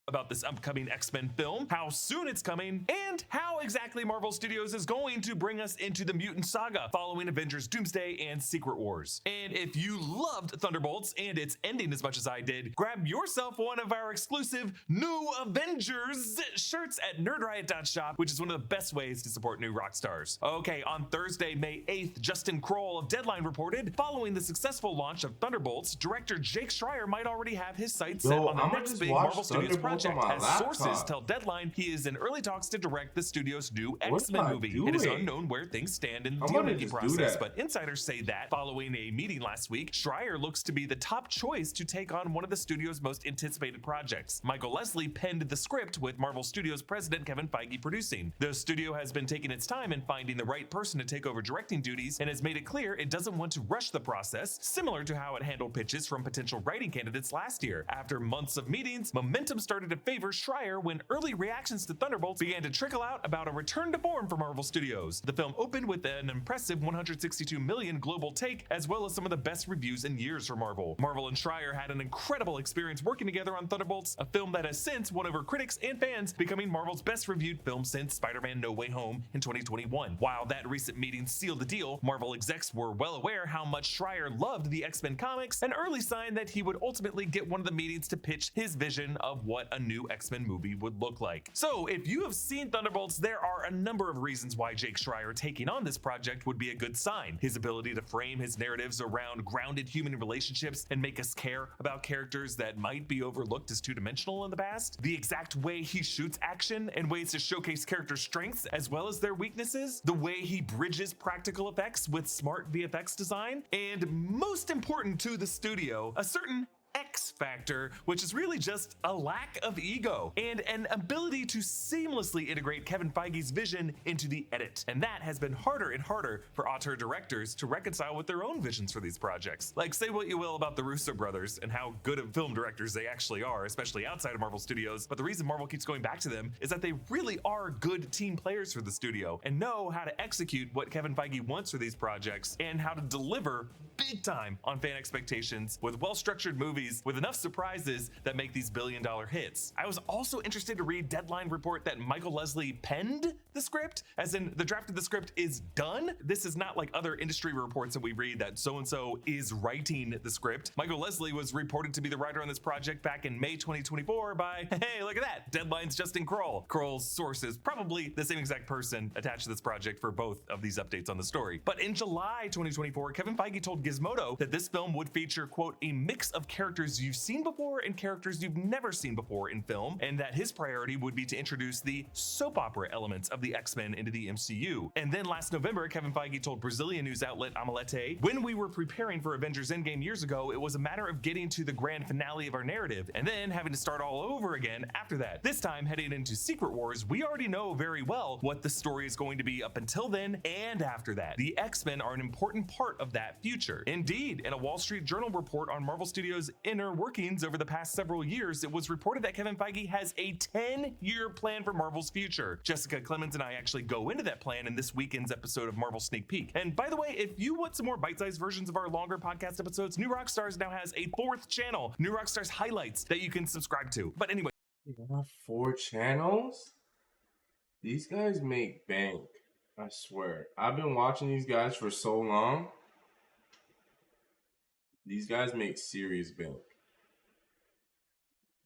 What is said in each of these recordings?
about this upcoming X-Men film, how soon it's coming, and how exactly Marvel Studios is going to bring us into the mutant saga following Avengers Doomsday and Secret Wars. And if you loved Thunderbolts and its ending as much as I did, grab yourself one of our exclusive New Avengers shirts at nerdriot.shop, which is one of the best ways to support new Rockstars. Okay, on Thursday, May 8th, Justin Kroll of Deadline reported, following the successful launch of Thunderbolts, director Jake Schreier might already have his sights set on the next big Marvel Studios project. As sources tell Deadline, he is in early talks to direct the studio's new X-Men movie. It is unknown where things stand in the deal-making process, but insiders say that following a meeting last week, Schreier looks to be the top choice to take on one of the studio's most anticipated projects. Michael Leslie penned the script with Marvel Studios president Kevin Feige producing. The studio has been taking its time in finding the right person to take over directing duties and has made it clear it doesn't want to rush the process, similar to how it handled pitches from potential writing candidates last year. After months of meetings, momentum started to favor Schreier when early reactions to Thunderbolts began to trickle out about a return to form for Marvel Studios. The film opened with an impressive 162 million global take, as well as some of the best reviews in years for Marvel. Marvel and Schreier had an incredible experience working together on Thunderbolts, a film that has since won over critics and fans, becoming Marvel's best reviewed film since Spider-Man No Way Home in 2021. While that recent meeting sealed the deal, Marvel execs were well aware how much Schreier loved the X-Men comics, an early sign that he would ultimately get one of the meetings to pitch his vision of what a new X-Men movie would look like. So if you have seen Thunderbolts, there are a number of reasons why Jake Schreier taking on this project would be a good sign. His ability to frame his narratives around grounded human relationships and make us care about characters that might be overlooked as two-dimensional in the past, the exact way he shoots action and ways to showcase character strengths as well as their weaknesses, the way he bridges practical effects with smart VFX design, and most important to the studio, a certain X factor, which is really just a lack of ego and an ability to seamlessly integrate Kevin Feige's vision into the edit. And that has been harder and harder for auteur directors to reconcile with their own visions for these projects. Like, say what you will about the Russo brothers and how good of film directors they actually are, especially outside of Marvel Studios, but the reason Marvel keeps going back to them is that they really are good team players for the studio and know how to execute what Kevin Feige wants for these projects and how to deliver big time on fan expectations with well-structured movies with enough surprises that make these billion-dollar hits. I was also interested to read Deadline report that Michael Leslie penned the script, as in the draft of the script is done. This is not like other industry reports that we read that so-and-so is writing the script. Michael Leslie was reported to be the writer on this project back in May 2024 by, hey, look at that, Deadline's Justin Kroll. Kroll's source is probably the same exact person attached to this project for both of these updates on the story. But in July 2024, Kevin Feige told Gizmodo that this film would feature, quote, a mix of characters you've seen before and characters you've never seen before in film, and that his priority would be to introduce the soap opera elements of the X-Men into the MCU. And then last November, Kevin Feige told Brazilian news outlet Omelete, when we were preparing for Avengers Endgame years ago, it was a matter of getting to the grand finale of our narrative, and then having to start all over again after that. This time, heading into Secret Wars, we already know very well what the story is going to be up until then and after that. The X-Men are an important part of that future. Indeed, in a Wall Street Journal report on Marvel Studios' inner workings over the past several years, it was reported that Kevin Feige has a 10-year plan for Marvel's future. Jessica Clemens and I actually go into that plan in this weekend's episode of Marvel Sneak Peek. And by the way, if you want some more bite-sized versions of our longer podcast episodes, New Rockstars now has a 4th channel, New Rockstars Highlights, that you can subscribe to. But anyway. You got 4 channels? These guys make bank. I swear. I've been watching these guys for so long. These guys make serious bank.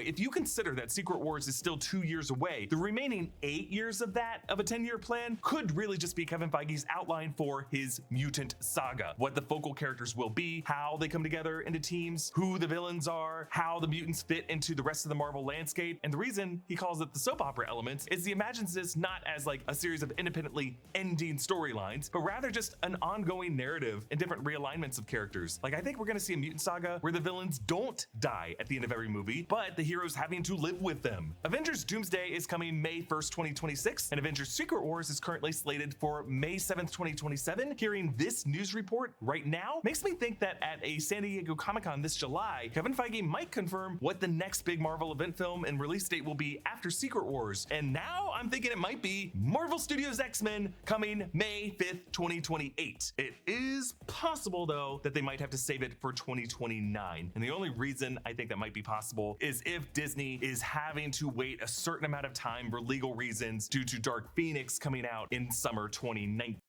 If you consider that Secret Wars is still 2 years away, the remaining 8 years of that, of a 10-year plan, could really just be Kevin Feige's outline for his mutant saga. What the focal characters will be, how they come together into teams, who the villains are, how the mutants fit into the rest of the Marvel landscape. And the reason he calls it the soap opera elements is he imagines this not as like a series of independently ending storylines, but rather just an ongoing narrative and different realignments of characters. Like, I think we're gonna see a mutant saga where the villains don't die at the end of every movie, but the heroes having to live with them. Avengers Doomsday is coming May 1st, 2026, and Avengers Secret Wars is currently slated for May 7th, 2027. Hearing this news report right now makes me think that at a San Diego Comic-Con this July, Kevin Feige might confirm what the next big Marvel event film and release date will be after Secret Wars. And now I'm thinking it might be Marvel Studios X-Men coming May 5th, 2028. It is possible, though, that they might have to save it for 2029. And the only reason I think that might be possible is if if Disney is having to wait a certain amount of time for legal reasons due to Dark Phoenix coming out in summer 2019.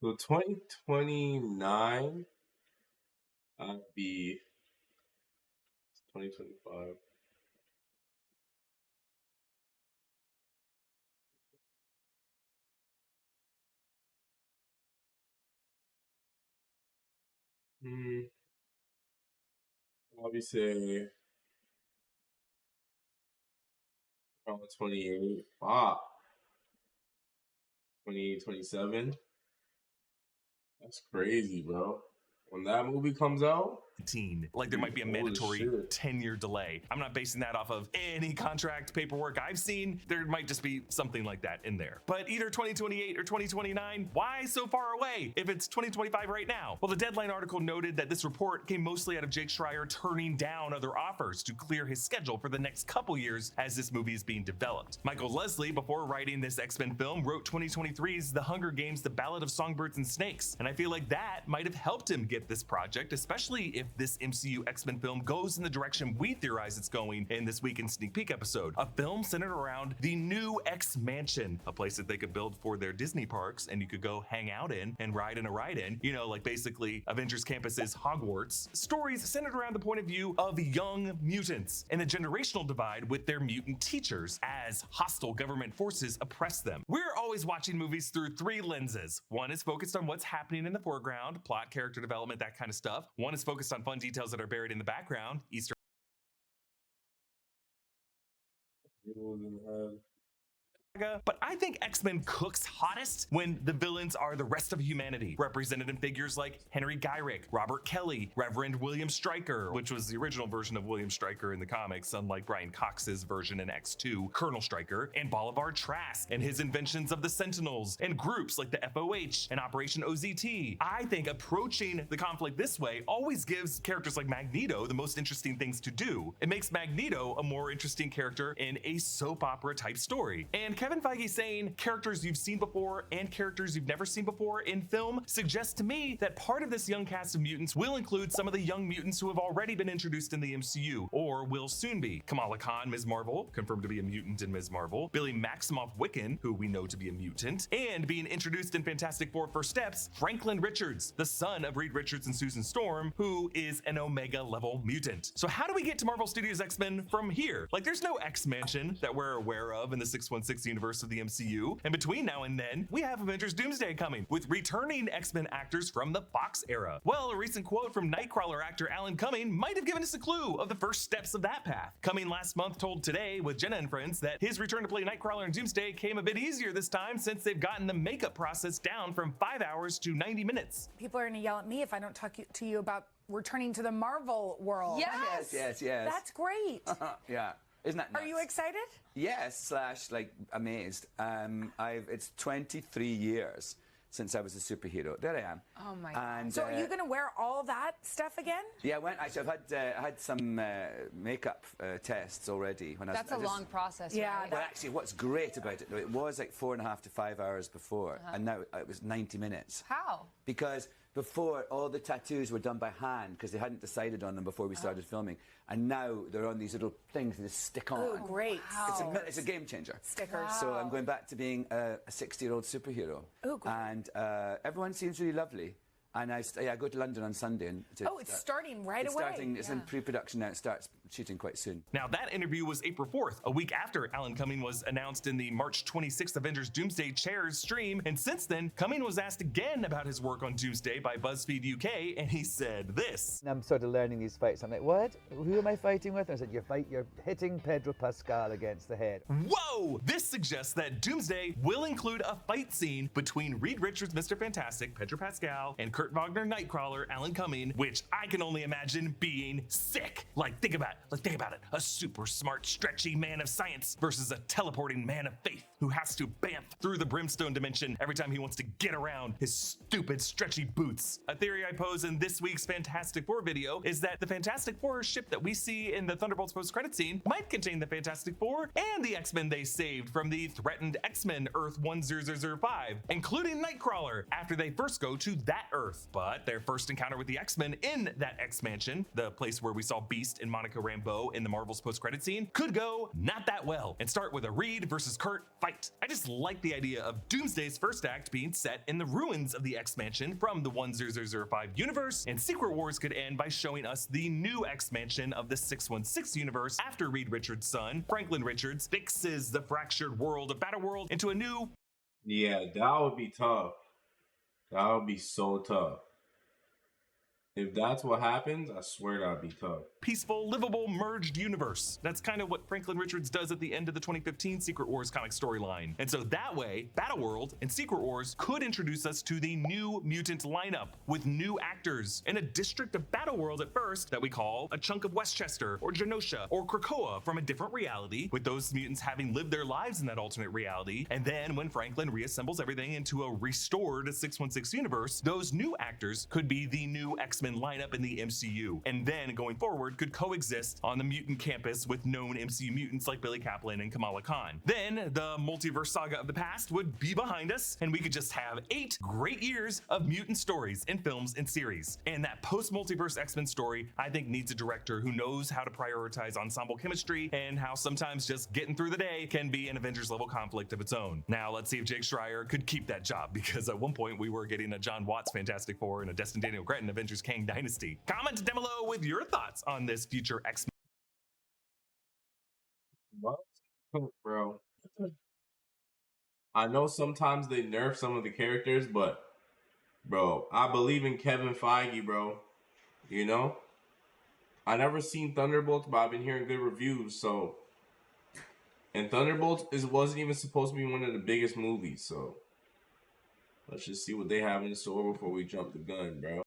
So 2029, I'd be 2025. Probably say around 28. 2027. That's crazy, bro. When that movie comes out, Like there might be a holy mandatory shit. 10-year delay. I'm not basing that off of any contract paperwork I've seen. There might just be something like that in there. But either 2028 or 2029, why so far away if it's 2025 right now? Well, the Deadline article noted that this report came mostly out of Jake Schreier turning down other offers to clear his schedule for the next couple years as this movie is being developed. Michael Leslie, before writing this X-Men film, wrote 2023's The Hunger Games: The Ballad of Songbirds and Snakes, and I feel like that might have helped him get this project, especially if this MCU X-Men film goes in the direction we theorize it's going in this weekend sneak peek episode. A film centered around the new X-Mansion, a place that they could build for their Disney parks and you could go hang out in and ride in a ride-in, you know, like basically Avengers Campus's Hogwarts. Stories centered around the point of view of young mutants and the generational divide with their mutant teachers as hostile government forces oppress them. We're always watching movies through three lenses. One is focused on what's happening in the foreground, plot, character development, that kind of stuff. One is focused on fun details that are buried in the background, Easter but I think X-Men cooks hottest when the villains are the rest of humanity, represented in figures like Henry Gyrick, Robert Kelly, Reverend William Stryker, which was the original version of William Stryker in the comics, unlike Brian Cox's version in X2, Colonel Stryker, and Bolivar Trask, and his inventions of the Sentinels, and groups like the FOH and Operation OZT. I think approaching the conflict this way always gives characters like Magneto the most interesting things to do. It makes Magneto a more interesting character in a soap opera type story. And Kevin Feige saying characters you've seen before and characters you've never seen before in film suggests to me that part of this young cast of mutants will include some of the young mutants who have already been introduced in the MCU or will soon be. Kamala Khan, Ms. Marvel, confirmed to be a mutant in Ms. Marvel. Billy Maximoff Wiccan, who we know to be a mutant. And being introduced in Fantastic Four First Steps, Franklin Richards, the son of Reed Richards and Susan Storm, who is an Omega level mutant. So how do we get to Marvel Studios X-Men from here? Like there's no X-Mansion that we're aware of in the 616 universe of the MCU, and between now and then, we have Avengers Doomsday coming, with returning X-Men actors from the Fox era. Well, a recent quote from Nightcrawler actor Alan Cumming might have given us a clue of the first steps of that path. Cumming last month told Today with Jenna and Friends that his return to play Nightcrawler in Doomsday came a bit easier this time since they've gotten the makeup process down from 5 hours to 90 minutes. People are gonna yell at me if I don't talk to you about returning to the Marvel world. Yes. That's great. Yeah. Isn't that nuts? Are you excited? Yes, / like amazed. It's 23 years since I was a superhero. There I am. Oh my God. So are you going to wear all that stuff again? Yeah, I've had some makeup tests already. When That's a long process. Yeah. Right? Well, actually, what's great about it was like 4.5 to 5 hours before, and now it was 90 minutes. How? Because before, all the tattoos were done by hand because they hadn't decided on them before we started filming. And now they're on these little things that just stick on. Oh, great. Wow. It's a game changer. Stickers. So I'm going back to being a 60-year-old superhero. Oh, great. And everyone seems really lovely. And I go to London on Sunday. It's starting right away. It's in pre-production now. It starts shooting quite soon. Now, that interview was April 4th, a week after Alan Cumming was announced in the March 26th Avengers Doomsday Chairs stream. And since then, Cumming was asked again about his work on Doomsday by BuzzFeed UK, and he said this. I'm sort of learning these fights. I'm like, what? Who am I fighting with? And I said, you're hitting Pedro Pascal against the head. Whoa! This suggests that Doomsday will include a fight scene between Reed Richards, Mr. Fantastic, Pedro Pascal, and Kurt Wagner, Nightcrawler, Alan Cumming, which I can only imagine being sick. Think about it. A super smart, stretchy man of science versus a teleporting man of faith. who has to bamf through the brimstone dimension every time he wants to get around his stupid stretchy boots. A theory I pose in this week's Fantastic Four video is that the Fantastic Four ship that we see in the Thunderbolts post-credit scene might contain the Fantastic Four and the X-Men they saved from the threatened X-Men Earth 10005, including Nightcrawler, after they first go to that Earth. But their first encounter with the X-Men in that X-Mansion, the place where we saw Beast and Monica Rambeau in the Marvel's post-credit scene, could go not that well and start with a Reed versus Kurt fight. I just like the idea of Doomsday's first act being set in the ruins of the X-Mansion from the 10005 universe, and Secret Wars could end by showing us the new X-Mansion of the 616 universe after Reed Richards' son, Franklin Richards, fixes the fractured world of Battleworld into a new... Yeah, that would be tough. That would be so tough. If that's what happens, I swear that'd be tough. Peaceful, livable, merged universe. That's kind of what Franklin Richards does at the end of the 2015 Secret Wars comic storyline. And so that way, Battleworld and Secret Wars could introduce us to the new mutant lineup with new actors in a district of Battleworld at first that we call a chunk of Westchester or Genosha or Krakoa from a different reality, with those mutants having lived their lives in that alternate reality. And then when Franklin reassembles everything into a restored 616 universe, those new actors could be the new X-Men lineup in the MCU, and then going forward could coexist on the mutant campus with known MCU mutants like Billy Kaplan and Kamala Khan. Then the multiverse saga of the past would be behind us, and we could just have 8 great years of mutant stories in films and series. And that post-multiverse X-Men story, I think, needs a director who knows how to prioritize ensemble chemistry and how sometimes just getting through the day can be an Avengers level conflict of its own. Now let's see if Jake Schreier could keep that job, because at one point we were getting a John Watts Fantastic Four and a Destin Daniel Cretton Avengers Kang Dynasty. Comment down below with your thoughts on this future X-Men. What? Bro. I know sometimes they nerf some of the characters, but bro, I believe in Kevin Feige, bro. You know? I never seen Thunderbolts, but I've been hearing good reviews, so. And Thunderbolts wasn't even supposed to be one of the biggest movies, so let's just see what they have in store before we jump the gun, bro.